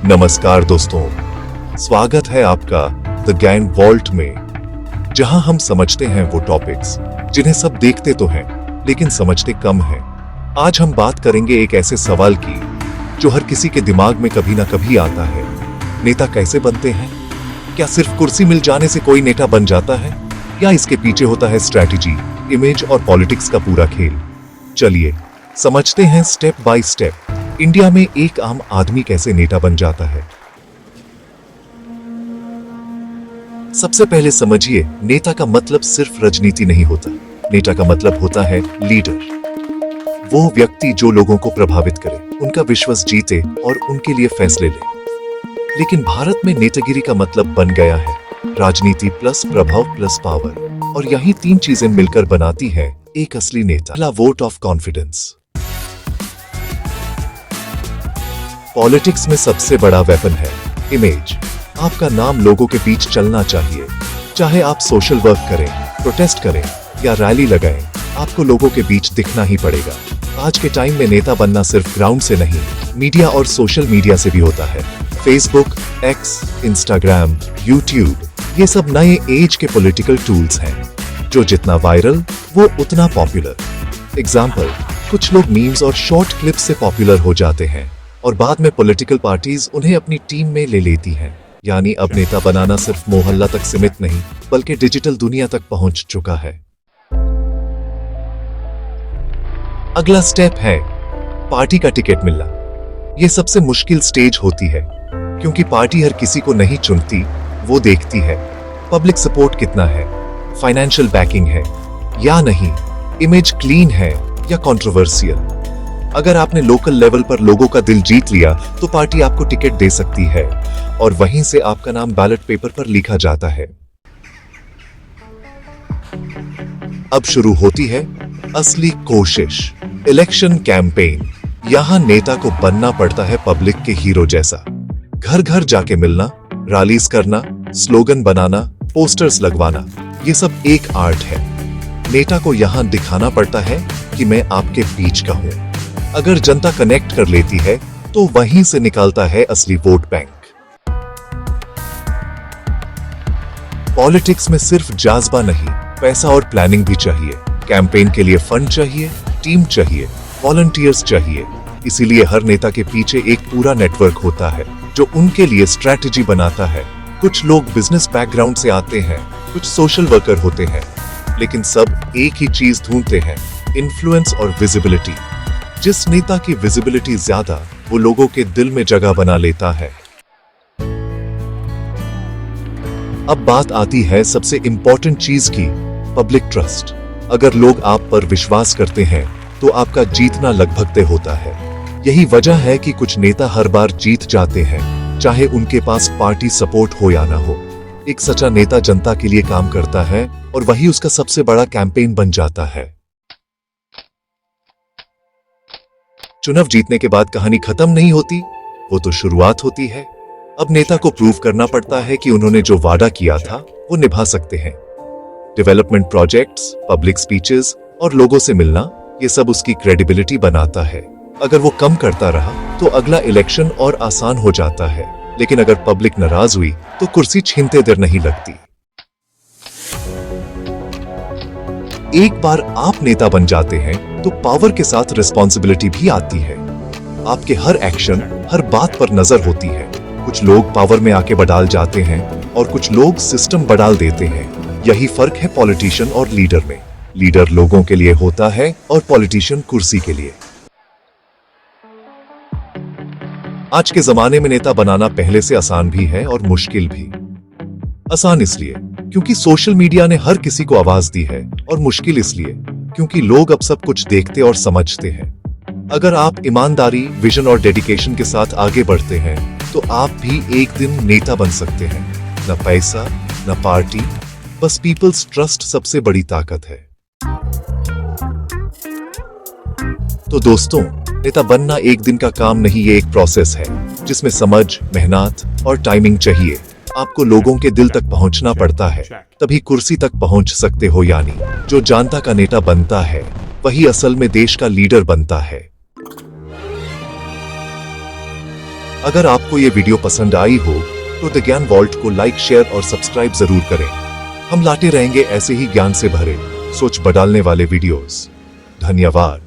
नमस्कार दोस्तों, स्वागत है आपका द ज्ञान वॉल्ट में, जहां हम समझते हैं वो टॉपिक्स जिन्हें सब देखते तो हैं लेकिन समझते कम हैं। आज हम बात करेंगे एक ऐसे सवाल की जो हर किसी के दिमाग में कभी ना कभी आता है। नेता कैसे बनते हैं? क्या सिर्फ कुर्सी मिल जाने से कोई नेता बन जाता है या इसके पीछे होता है स्ट्रैटेजी, इमेज और पॉलिटिक्स का पूरा खेल? चलिए समझते हैं स्टेप बाय स्टेप इंडिया में एक आम आदमी कैसे नेता बन जाता है। सबसे पहले समझिए, नेता का मतलब सिर्फ राजनीति नहीं होता। नेता का मतलब होता है लीडर, वो व्यक्ति जो लोगों को प्रभावित करे, उनका विश्वास जीते और उनके लिए फैसले ले। लेकिन भारत में नेतागिरी का मतलब बन गया है राजनीति प्लस प्रभाव प्लस पावर, और यही तीन चीजें मिलकर बनाती है एक असली नेता। पहला, वोट ऑफ कॉन्फिडेंस। पॉलिटिक्स में सबसे बड़ा वेपन है इमेज। आपका नाम लोगों के बीच चलना चाहिए। चाहे आप सोशल वर्क करें, प्रोटेस्ट करें या रैली लगाएं, आपको लोगों के बीच दिखना ही पड़ेगा। आज के टाइम में नेता बनना सिर्फ ग्राउंड से नहीं, मीडिया और सोशल मीडिया से भी होता है। फेसबुक, एक्स, इंस्टाग्राम, यूट्यूब, ये सब नए एज के पॉलिटिकल टूल्स हैं। जो जितना वायरल वो उतना पॉपुलर। एग्जाम्पल, कुछ लोग मीम्स और शॉर्ट क्लिप से पॉपुलर हो जाते हैं और बाद में पॉलिटिकल पार्टीज उन्हें अपनी टीम में ले लेती हैं। यानी अब नेता बनाना सिर्फ मोहल्ला तक सीमित नहीं बल्कि डिजिटल दुनिया तक पहुंच चुका है। अगला स्टेप है पार्टी का टिकट मिलना। यह सबसे मुश्किल स्टेज होती है क्योंकि पार्टी हर किसी को नहीं चुनती, वो देखती है पब्लिक सपोर्ट कितना है, फाइनेंशियल बैकिंग है या नहीं, इमेज क्लीन है या कंट्रोवर्शियल। अगर आपने लोकल लेवल पर लोगों का दिल जीत लिया तो पार्टी आपको टिकट दे सकती है और वहीं से आपका नाम बैलेट पेपर पर लिखा जाता है। अब शुरू होती है असली कोशिश, इलेक्शन कैंपेन। यहां नेता को बनना पड़ता है पब्लिक के हीरो जैसा। घर घर जाके मिलना, रैलीज करना, स्लोगन बनाना, पोस्टर्स लगवाना, ये सब एक आर्ट है। नेता को यहां दिखाना पड़ता है कि मैं आपके बीच का हूं। अगर जनता कनेक्ट कर लेती है तो वहीं से निकालता है असली वोट बैंक। पॉलिटिक्स में सिर्फ जाज़बा नहीं, पैसा और प्लानिंग भी चाहिए। कैंपेन के लिए फंड चाहिए, टीम चाहिए, वॉलंटियर्स चाहिए। इसीलिए हर नेता के पीछे एक पूरा नेटवर्क होता है जो उनके लिए स्ट्रैटेजी बनाता है। कुछ लोग बिजनेस बैकग्राउंड से आते हैं, कुछ सोशल वर्कर होते हैं, लेकिन सब एक ही चीज ढूंढते हैं, इन्फ्लुएंस और विजिबिलिटी। जिस नेता की विजिबिलिटी ज्यादा, वो लोगों के दिल में जगह बना लेता है। अब बात आती है सबसे इंपॉर्टेंट चीज की, पब्लिक ट्रस्ट। अगर लोग आप पर विश्वास करते हैं तो आपका जीतना लगभग तय होता है। यही वजह है कि कुछ नेता हर बार जीत जाते हैं, चाहे उनके पास पार्टी सपोर्ट हो या ना हो। एक सच्चा नेता जनता के लिए काम करता है और वही उसका सबसे बड़ा कैंपेन बन जाता है। चुनाव जीतने के बाद कहानी खत्म नहीं होती, वो तो शुरुआत होती है। अब नेता को प्रूव करना पड़ता है कि उन्होंने जो वादा किया था वो निभा सकते हैं। डेवलपमेंट प्रोजेक्ट्स, पब्लिक स्पीचेस और लोगों से मिलना, ये सब उसकी क्रेडिबिलिटी बनाता है। अगर वो कम करता रहा तो अगला इलेक्शन और आसान हो जाता है, लेकिन अगर पब्लिक नाराज हुई तो कुर्सी छीनते देर नहीं लगती। एक बार आप नेता बन जाते हैं तो पावर के साथ रिस्पॉन्सिबिलिटी भी आती है। आपके हर एक्शन, हर बात पर नजर होती है। कुछ लोग पावर में आके बडाल जाते हैं और कुछ लोग सिस्टम बडाल देते हैं। यही फर्क है पॉलिटिशियन और लीडर में। लीडर लोगों के लिए होता है और पॉलिटिशियन कुर्सी के लिए। आज के जमाने में नेता बनाना पहले से आसान भी है और मुश्किल भी। आसान इसलिए क्योंकि सोशल मीडिया ने हर किसी को आवाज दी है, और मुश्किल इसलिए क्योंकि लोग अब सब कुछ देखते और समझते हैं। अगर आप ईमानदारी, विजन और डेडिकेशन के साथ आगे बढ़ते हैं तो आप भी एक दिन नेता बन सकते हैं। न पैसा, न पार्टी, बस पीपल्स ट्रस्ट सबसे बड़ी ताकत है। तो दोस्तों, नेता बनना एक दिन का काम नहीं, ये एक प्रोसेस है जिसमें समझ, मेहनत और टाइमिंग चाहिए। आपको लोगों के दिल तक पहुंचना पड़ता है, तभी कुर्सी तक पहुंच सकते हो। यानी जो जनता का नेता बनता है वही असल में देश का लीडर बनता है। अगर आपको ये वीडियो पसंद आई हो तो द ज्ञान वॉल्ट को लाइक, शेयर और सब्सक्राइब जरूर करें। हम लाते रहेंगे ऐसे ही ज्ञान से भरे, सोच बदलने वाले वीडियोस। धन्यवाद।